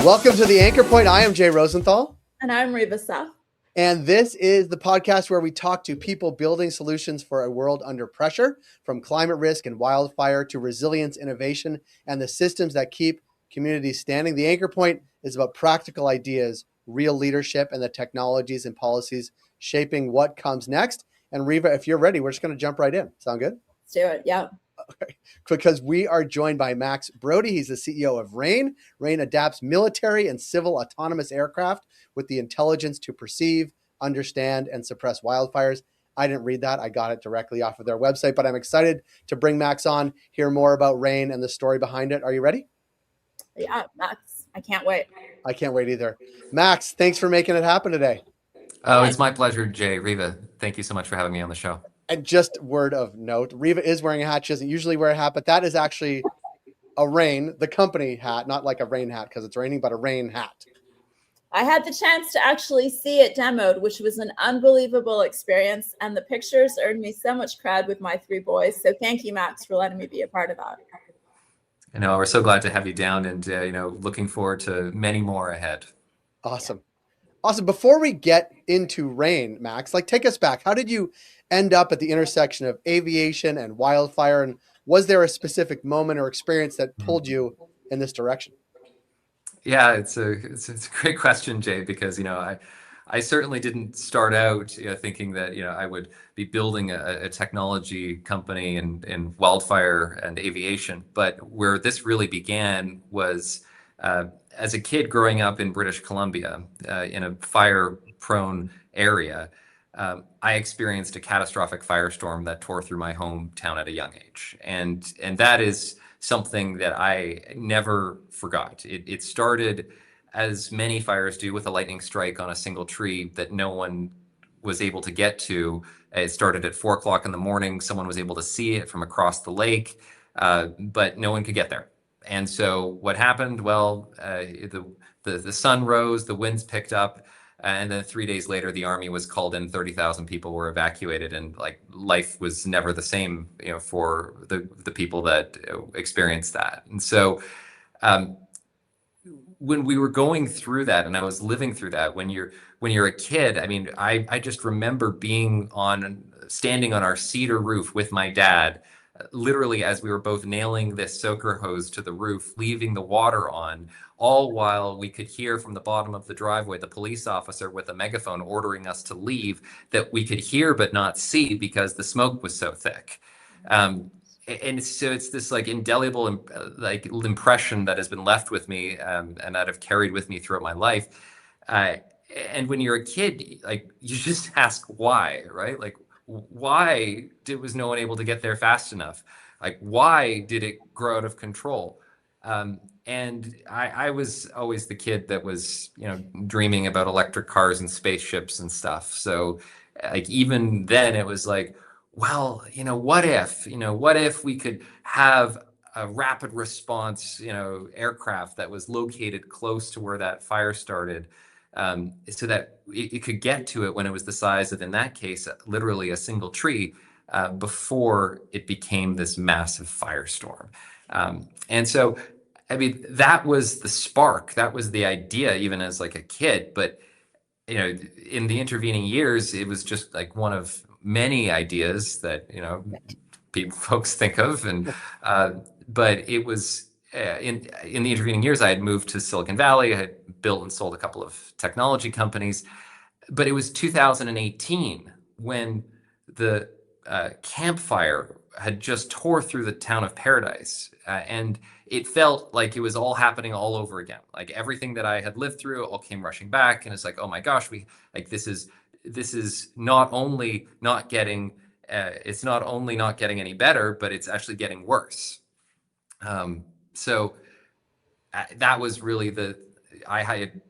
Welcome to the Anchor Point. I am Jay Rosenthal. And I'm Reva Seth. And this is the podcast where we talk to people building solutions for a world under pressure, from climate risk and wildfire to resilience, innovation, and the systems that keep communities standing. The Anchor Point is about practical ideas, real leadership, and the technologies and policies shaping what comes next. And Reva, if you're ready, we're just going to jump right in. Sound good? Let's do it. Yeah. Okay. Because we are joined by Max Brodie. He's the CEO of Rain. Rain adapts military and civil autonomous aircraft with the intelligence to perceive, understand, and suppress wildfires. I didn't read that. I got it directly off of their website, but I'm excited to bring Max on, hear more about Rain and the story behind it. Are you ready? Yeah, Max. I can't wait. I can't wait either. Max, thanks for making it happen today. Oh, it's my pleasure, Jay. Reva, thank you so much for having me on the show. And just word of note, Reva is wearing a hat. She doesn't usually wear a hat, but that is actually a Rain, the company hat, not like a rain hat because it's raining, but a Rain hat. I had the chance to actually see it demoed, which was an unbelievable experience. And the pictures earned me so much cred with my three boys. So thank you, Max, for letting me be a part of that. You know, we're so glad to have you down and, looking forward to many more ahead. Awesome. Before we get into Rain, Max, take us back. How did you end up at the intersection of aviation and wildfire? And was there a specific moment or experience that pulled you in this direction? Yeah, it's a great question, Jay, because, I certainly didn't start out thinking that, I would be building a technology company in wildfire and aviation. But where this really began was as a kid growing up in British Columbia in a fire-prone area. I experienced a catastrophic firestorm that tore through my hometown at a young age. And that is something that I never forgot. It started, as many fires do, with a lightning strike on a single tree that no one was able to get to. It started at 4 o'clock in the morning. Someone was able to see it from across the lake, but no one could get there. And so what happened? Well, the sun rose, the winds picked up, and then 3 days later, the army was called in. 30,000 people were evacuated, and life was never the same, for the people that experienced that. And so, when we were going through that, and I was living through that, when you're a kid, I mean, I just remember standing on our cedar roof with my dad, literally as we were both nailing this soaker hose to the roof, leaving the water on, all while we could hear from the bottom of the driveway the police officer with a megaphone ordering us to leave, that we could hear but not see because the smoke was so thick. And so it's this indelible impression that has been left with me and that I've carried with me throughout my life. And when you're a kid, you just ask why, right? Why was no one able to get there fast enough? Why did it grow out of control? And I was always the kid that was, dreaming about electric cars and spaceships and stuff. So even then it was well, what if we could have a rapid response, aircraft that was located close to where that fire started, so that it could get to it when it was the size of, in that case, literally a single tree, before it became this massive firestorm. And so, I mean, that was the spark. That was the idea, even as a kid. But, in the intervening years, it was just one of many ideas that, folks think of. And, but it was, in the intervening years, I had moved to Silicon Valley. I had built and sold a couple of technology companies. But it was 2018 when the campfire had just tore through the town of Paradise. And it felt like it was all happening all over again. Everything that I had lived through all came rushing back. And it's oh my gosh, this is not only not getting, it's not only not getting any better, but it's actually getting worse. So that was really I had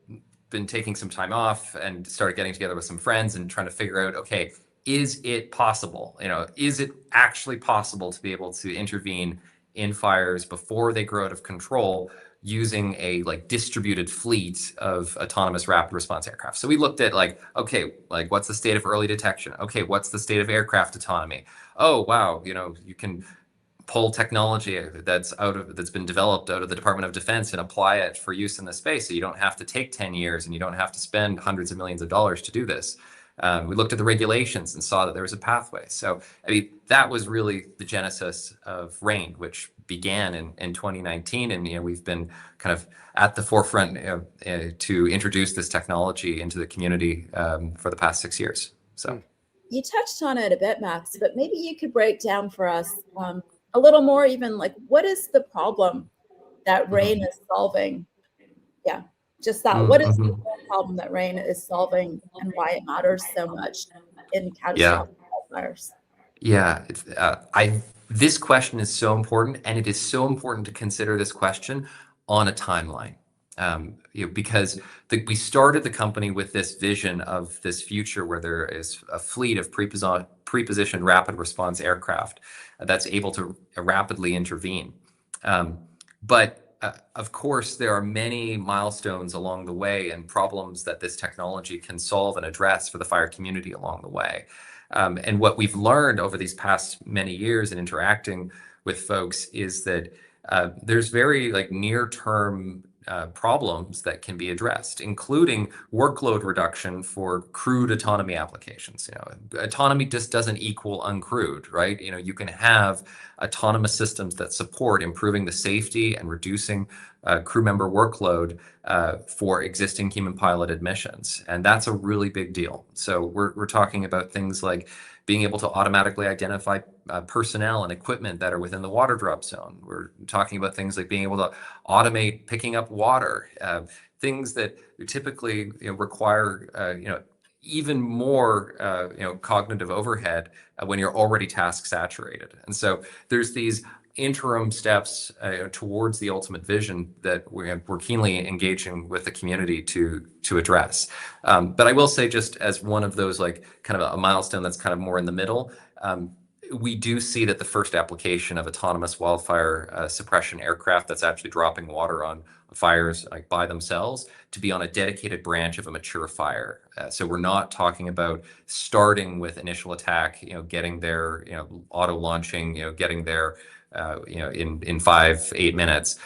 been taking some time off and started getting together with some friends and trying to figure out, okay, is it possible? Is it actually possible to be able to intervene in fires before they grow out of control using a distributed fleet of autonomous rapid response aircraft? So we looked at okay, what's the state of early detection? Okay, what's the state of aircraft autonomy? Oh, wow, you can pull technology that's been developed out of the Department of Defense and apply it for use in the space. So you don't have to take 10 years and you don't have to spend hundreds of millions of dollars to do this. We looked at the regulations and saw that there was a pathway. So, I mean, that was really the genesis of RAIN, which began in 2019. And, we've been kind of at the forefront to introduce this technology into the community for the past 6 years. So. You touched on it a bit, Max, but maybe you could break down for us a little more, even like what is the problem that RAIN is solving? Yeah, just that. What is the problem that RAIN is solving and why it matters so much in catastrophic wildfires? Yeah, this question is so important, and it is so important to consider this question on a timeline. Because we started the company with this vision of this future where there is a fleet of pre-positioned rapid response aircraft that's able to rapidly intervene. But of course, there are many milestones along the way and problems that this technology can solve and address for the fire community along the way. And what we've learned over these past many years in interacting with folks is that there's very near-term problems that can be addressed, including workload reduction for crewed autonomy applications. Autonomy just doesn't equal uncrewed, right? You can have autonomous systems that support improving the safety and reducing crew member workload for existing human piloted missions, and that's a really big deal. So we're talking about things like being able to automatically identify personnel and equipment that are within the water drop zone. We're talking about things like being able to automate picking up water, things that typically require even more cognitive overhead when you're already task saturated. And so there's these interim steps towards the ultimate vision that we're keenly engaging with the community to address. But I will say, just as one of those kind of a milestone that's kind of more in the middle, we do see that the first application of autonomous wildfire suppression aircraft that's actually dropping water on fires by themselves to be on a dedicated branch of a mature fire. So we're not talking about starting with initial attack, getting there, auto launching, getting there in 5-8 minutes.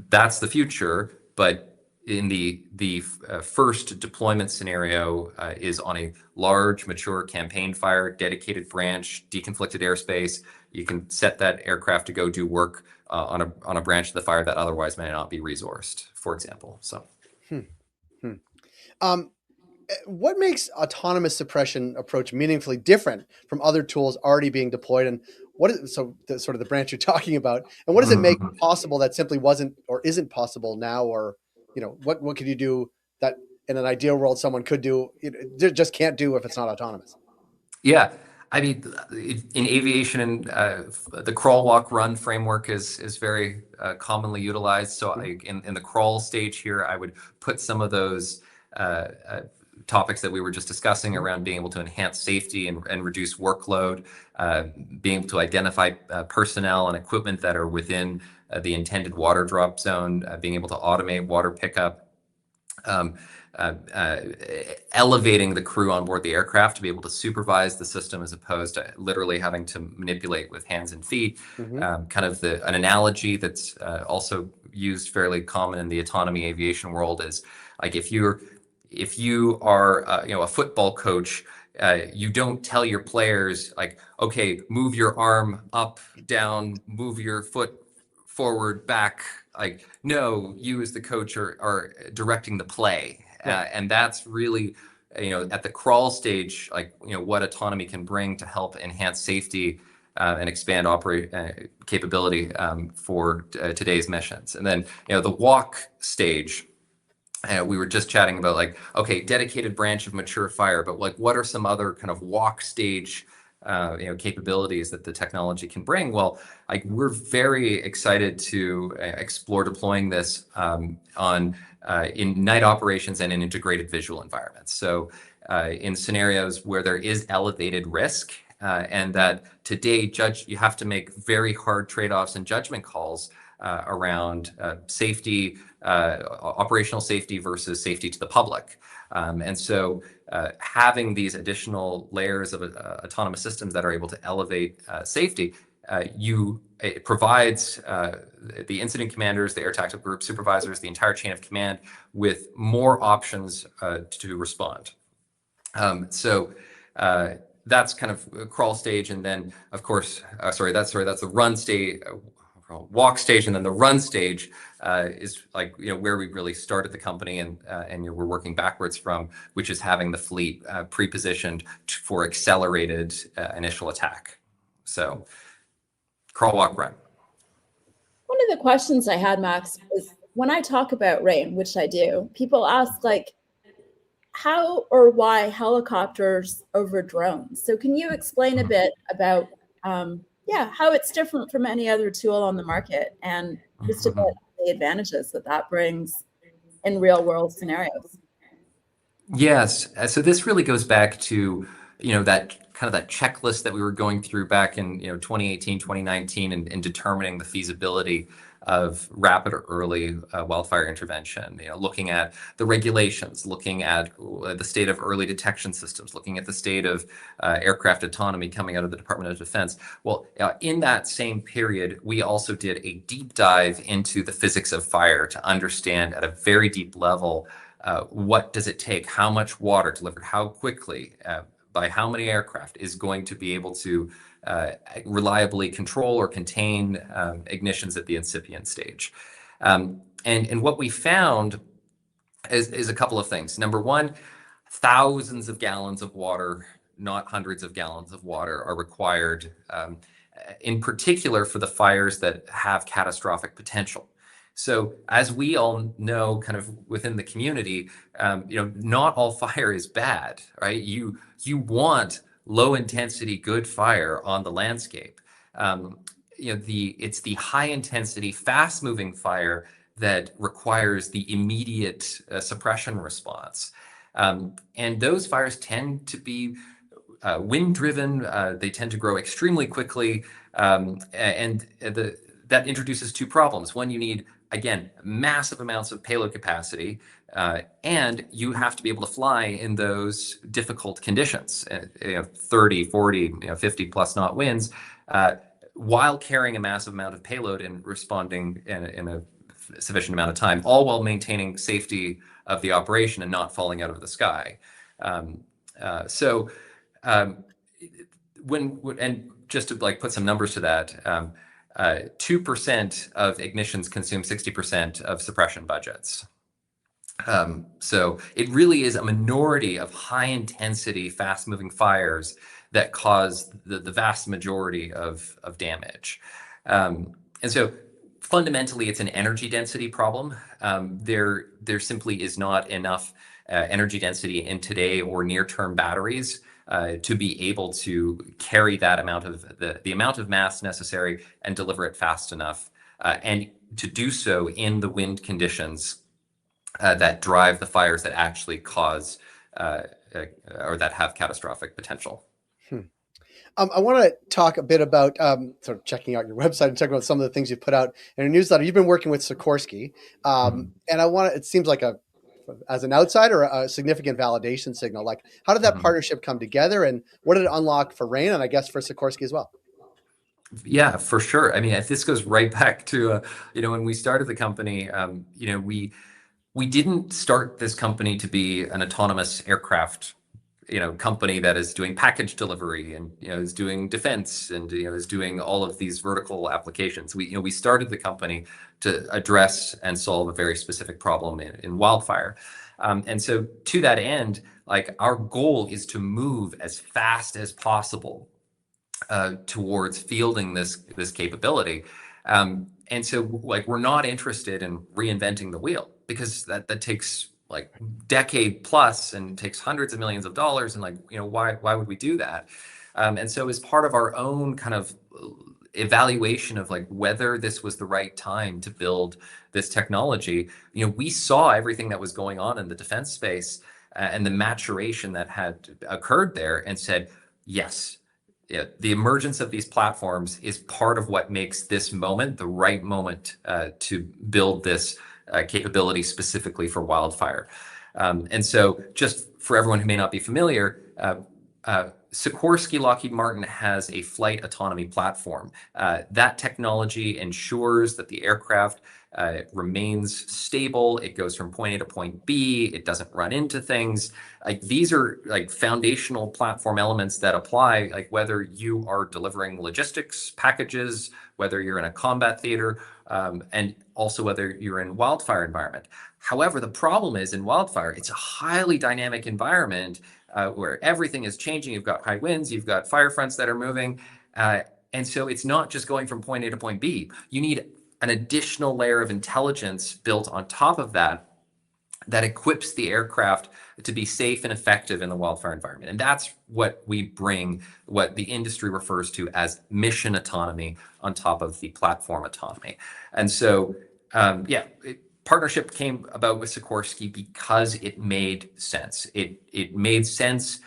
That's the future, but in the first deployment scenario is on a large, mature campaign fire, dedicated branch, deconflicted airspace. You can set that aircraft to go do work on a branch of the fire that otherwise may not be resourced, for example. So, what makes autonomous suppression approach meaningfully different from other tools already being deployed, and what is sort of the branch you're talking about, and what does it make possible that simply wasn't or isn't possible now, or what could you do that in an ideal world someone could do, just can't do if it's not autonomous? Yeah, I mean, in aviation, the crawl, walk, run framework is very commonly utilized. So in the crawl stage here, I would put some of those topics that we were just discussing around being able to enhance safety and reduce workload, being able to identify personnel and equipment that are within the intended water drop zone, being able to automate water pickup, elevating the crew on board the aircraft to be able to supervise the system as opposed to literally having to manipulate with hands and feet. Kind of an analogy that's also used fairly common in the autonomy aviation world is if you are a football coach, you don't tell your players okay, move your arm up, down, move your foot forward, back. No, you as the coach are directing the play. And that's really, at the crawl stage, what autonomy can bring to help enhance safety and expand capability for today's missions. And then, the walk stage, we were just chatting about okay, dedicated branch of mature fire, but what are some other kind of walk stage capabilities that the technology can bring? Well, we're very excited to explore deploying this in night operations and in integrated visual environments. So in scenarios where there is elevated risk and that today you have to make very hard trade-offs and judgment calls around safety, operational safety versus safety to the public. And so having these additional layers of autonomous systems that are able to elevate safety, you it provides the incident commanders, the air tactical group supervisors, the entire chain of command with more options to respond. So that's kind of crawl stage, and then of course, that's the run stage, walk stage, and then the run stage is like where we really started the company, and we're working backwards from, which is having the fleet pre-positioned for accelerated initial attack. So crawl, walk, run. One of the questions I had, Max, is when I talk about rain, which I do, people ask like, how or why helicopters over drones? So can you explain a bit about how it's different from any other tool on the market, and just about the advantages that brings in real world scenarios? Yes. So this really goes back to, that kind of that checklist that we were going through back in, 2018, 2019, and determining the feasibility of rapid or early wildfire intervention, looking at the regulations, looking at the state of early detection systems, looking at the state of aircraft autonomy coming out of the Department of Defense. Well, in that same period, we also did a deep dive into the physics of fire to understand at a very deep level what does it take, how much water delivered, how quickly, by how many aircraft is going to be able to reliably control or contain ignitions at the incipient stage. And what we found is a couple of things. Number one, thousands of gallons of water, not hundreds of gallons of water, are required, in particular for the fires that have catastrophic potential. So as we all know, kind of within the community, not all fire is bad, right? You want low intensity, good fire on the landscape. It's the high intensity, fast moving fire that requires the immediate suppression response. And those fires tend to be wind driven. They tend to grow extremely quickly. That introduces two problems. One, you need, again, massive amounts of payload capacity, and you have to be able to fly in those difficult conditions, 30, 40, 50 plus knot winds, while carrying a massive amount of payload and responding in a sufficient amount of time, all while maintaining safety of the operation and not falling out of the sky. And just to put some numbers to that, 2% of ignitions consume 60% of suppression budgets. So it really is a minority of high intensity, fast moving fires that cause the vast majority of damage. And so fundamentally, it's an energy density problem. There simply is not enough energy density in today or near term batteries to be able to carry that amount of the amount of mass necessary and deliver it fast enough, and to do so in the wind conditions that drive the fires that actually cause or that have catastrophic potential. I want to talk a bit about sort of checking out your website and talking about some of the things you put out in your newsletter. You've been working with Sikorsky, and it seems like as an outsider, a significant validation signal. Like, how did that partnership come together, and what did it unlock for Rain, and I guess for Sikorsky as well? Yeah, for sure. I mean, this goes right back to when we started the company. We didn't start this company to be an autonomous aircraft company that is doing package delivery and is doing defense and is doing all of these vertical applications. We started the company to address and solve a very specific problem in wildfire, and so to that end, our goal is to move as fast as possible towards fielding this capability, and so we're not interested in reinventing the wheel, because that takes decade plus and takes hundreds of millions of dollars, and why would we do that? And so as part of our own kind of evaluation of whether this was the right time to build this technology, we saw everything that was going on in the defense space and the maturation that had occurred there, and said, yes, the emergence of these platforms is part of what makes this moment the right moment to build this capability specifically for wildfire. And so just for everyone who may not be familiar, Sikorsky-Lockheed Martin has a flight autonomy platform. That technology ensures that the aircraft remains stable. It goes from point A to point B. It doesn't run into things. Like these are like foundational platform elements that apply, like whether you are delivering logistics packages, whether you're in a combat theater, and also whether you're in wildfire environment. However, the problem is in wildfire, it's a highly dynamic environment where everything is changing. You've got high winds, you've got fire fronts that are moving. And so it's not just going from point A to point B. You need an additional layer of intelligence built on top of that that equips the aircraft to be safe and effective in the wildfire environment. And that's what we bring, what the industry refers to as mission autonomy on top of the platform autonomy. And so, partnership came about with Sikorsky because it made sense. It made sense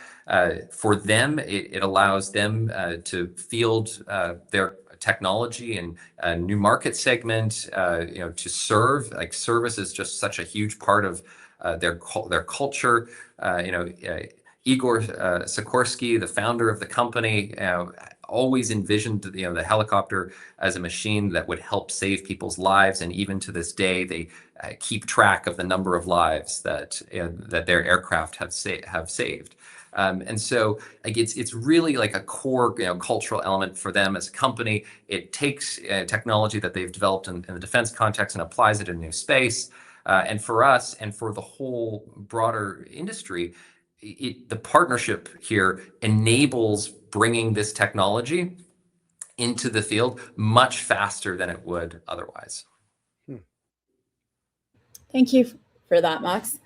for them. It allows them to field their technology and a new market segment, to serve. Like service is just such a huge part of their culture. Igor Sikorsky, the founder of the company, always envisioned the helicopter as a machine that would help save people's lives, and even to this day, they keep track of the number of lives that their aircraft have saved. And so like it's really like a core cultural element for them as a company. It takes technology that they've developed in the defense context and applies it in a new space. And for us and for the whole broader industry, the partnership here enables bringing this technology into the field much faster than it would otherwise. Thank you for that, Max.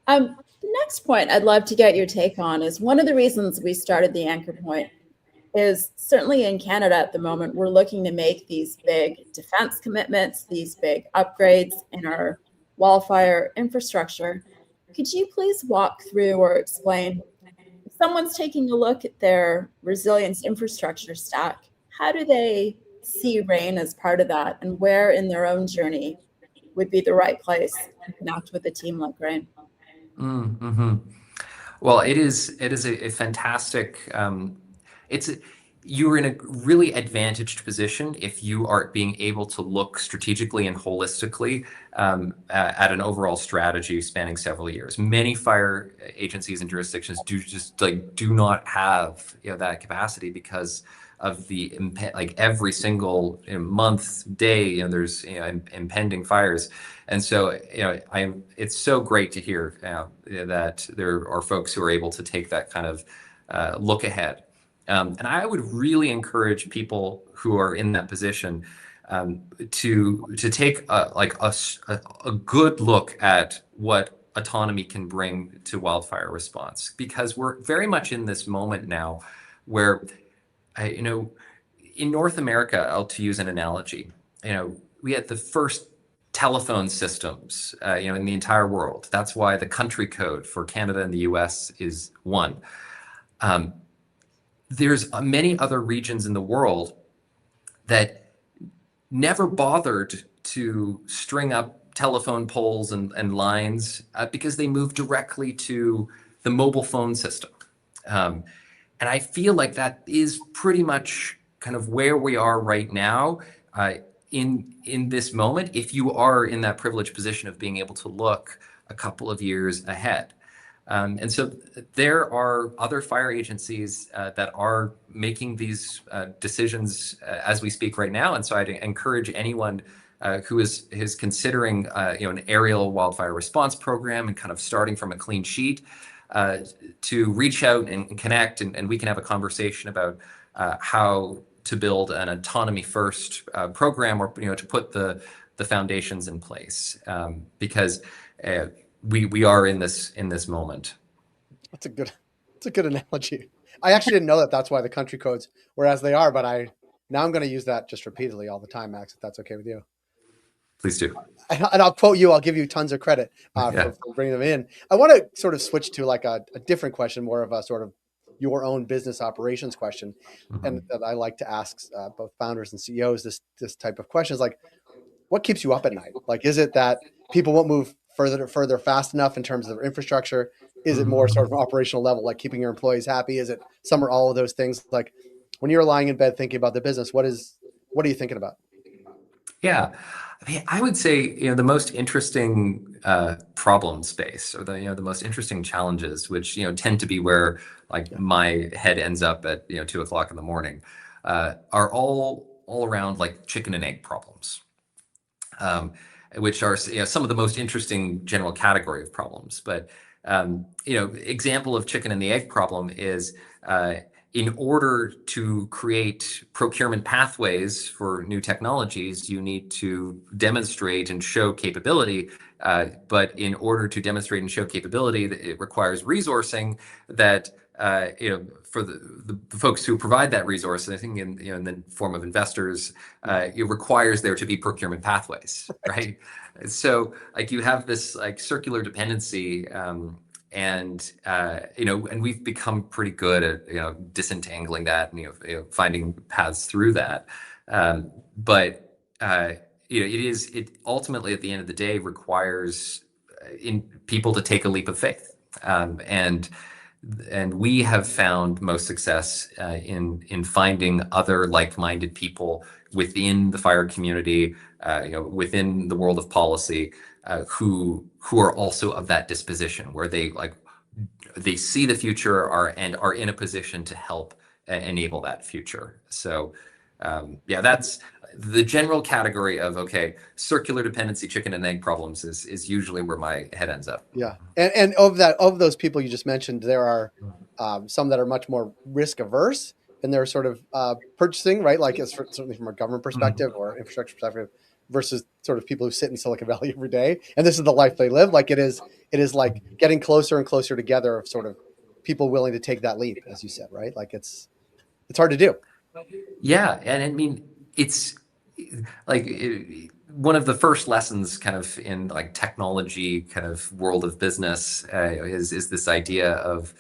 The next point I'd love to get your take on is one of the reasons we started the Anchor Point is certainly in Canada at the moment, we're looking to make these big defense commitments, these big upgrades in our wildfire infrastructure. Could you please walk through or explain, if someone's taking a look at their resilience infrastructure stack, how do they see RAIN as part of that, and where in their own journey would be the right place to connect with a team like RAIN? Mm-hmm. Well, it is a fantastic, you're in a really advantaged position if you are being able to look strategically and holistically at an overall strategy spanning several years. Many fire agencies and jurisdictions do not have that capacity because of the every single month, day, there's impending fires. And so it's so great to hear that there are folks who are able to take that kind of look ahead. And I would really encourage people who are in that position to take a good look at what autonomy can bring to wildfire response, because we're very much in this moment now where in North America, to use an analogy, we had the first telephone systems in the entire world. That's why the country code for Canada and the US is 1. There's many other regions in the world that never bothered to string up telephone poles and lines because they moved directly to the mobile phone system. And I feel like that is pretty much kind of where we are right now in this moment, if you are in that privileged position of being able to look a couple of years ahead. And so there are other fire agencies that are making these decisions as we speak right now. And so I'd encourage anyone who is considering an aerial wildfire response program and kind of starting from a clean sheet to reach out and connect, and we can have a conversation about how to build an autonomy first program, or to put the foundations in place, because we are in this moment. That's a good analogy. I actually didn't know that that's why the country codes were as they are, but now I'm going to use that just repeatedly all the time, Max, if that's okay with you. Please do. And I'll quote you. I'll give you tons of credit for bringing them in. I want to sort of switch to like a different question, more of a sort of your own business operations question. Mm-hmm. And that I like to ask both founders and CEOs this type of question is like, what keeps you up at night? Like, is it that people won't move further fast enough in terms of their infrastructure? Is it more sort of operational level, like keeping your employees happy? Is it some or all of those things? Like when you're lying in bed thinking about the business, what are you thinking about? Yeah, I mean, I would say, the most interesting problem space, or the most interesting challenges, which tend to be where like my head ends up at 2 o'clock in the morning, are all around like chicken and egg problems, which are some of the most interesting general category of problems. But example of chicken and the egg problem is, in order to create procurement pathways for new technologies, you need to demonstrate and show capability. But in order to demonstrate and show capability, it requires resourcing that, for the folks who provide that resource, I think in the form of investors, it requires there to be procurement pathways, right? So like you have this like circular dependency, and we've become pretty good at disentangling that and finding paths through that. But it ultimately at the end of the day requires in people to take a leap of faith, and we have found most success in finding other like-minded people within the fire community, within the world of policy, who are also of that disposition, where they see the future and are in a position to help enable that future. So that's the general category of circular dependency, chicken and egg problems is usually where my head ends up. Yeah, and of those people you just mentioned, there are some that are much more risk averse in their sort of purchasing, right? Like it's certainly from a government perspective or infrastructure perspective, versus sort of people who sit in Silicon Valley every day, and this is the life they live. Like it is like getting closer and closer together of sort of people willing to take that leap, as you said, right? Like it's hard to do. Yeah, and I mean it's like one of the first lessons kind of in like technology kind of world of business is this idea of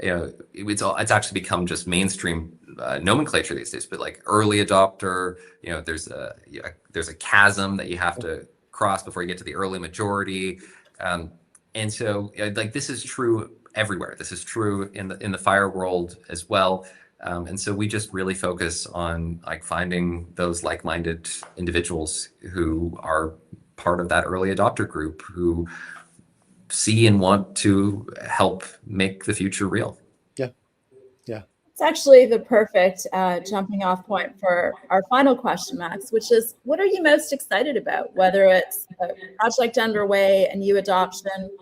it's actually become just mainstream nomenclature these days, but like early adopter, there's a chasm that you have to cross before you get to the early majority, and so like this is true everywhere. This is true in the fire world as well. And so we just really focus on like finding those like-minded individuals who are part of that early adopter group, who see and want to help make the future real. Yeah. It's actually the perfect jumping off point for our final question, Max, which is, what are you most excited about? Whether it's a project underway, a new adoption,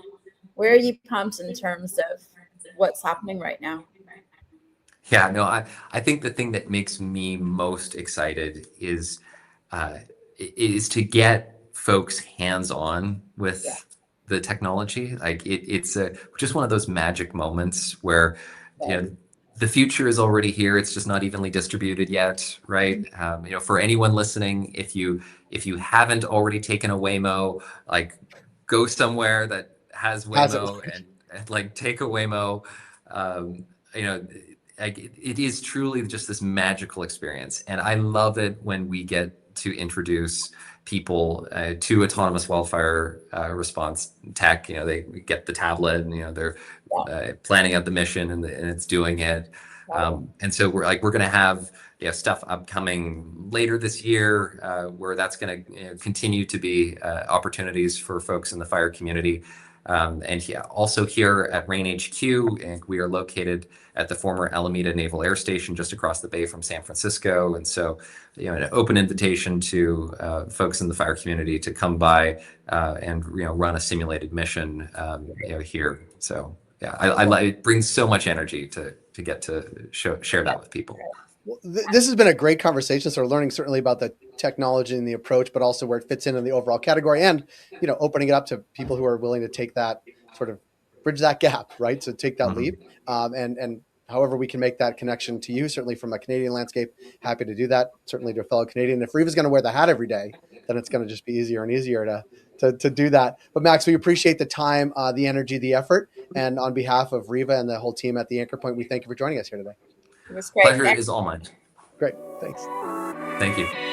where are you pumped in terms of what's happening right now? Yeah, no, I think the thing that makes me most excited is to get folks hands-on with the technology. Like it's just one of those magic moments where the future is already here. It's just not evenly distributed yet, right? For anyone listening, if you haven't already taken a Waymo, like go somewhere that has Waymo and like take a Waymo. Like it is truly just this magical experience, and I love it when we get to introduce people to autonomous wildfire response tech. They get the tablet and they're planning out the mission and it's doing it. And so we're going to have stuff upcoming later this year where that's going to continue to be opportunities for folks in the fire community. And also here at Rain HQ, and we are located at the former Alameda Naval Air Station, just across the bay from San Francisco. And so, an open invitation to folks in the fire community to come by and run a simulated mission here. So it brings so much energy to get to share that with people. Well, this has been a great conversation. So we're learning certainly about the technology and the approach, but also where it fits in the overall category, and opening it up to people who are willing to take that sort of bridge that gap, right? So take that leap, and however we can make that connection to you, certainly from a Canadian landscape, happy to do that. Certainly to a fellow Canadian. If Riva's going to wear the hat every day, then it's going to just be easier and easier to do that. But Max, we appreciate the time, the energy, the effort, and on behalf of Riva and the whole team at the Anchor Point, we thank you for joining us here today. It was great. Pleasure is all mine. Great. Thanks. Thank you.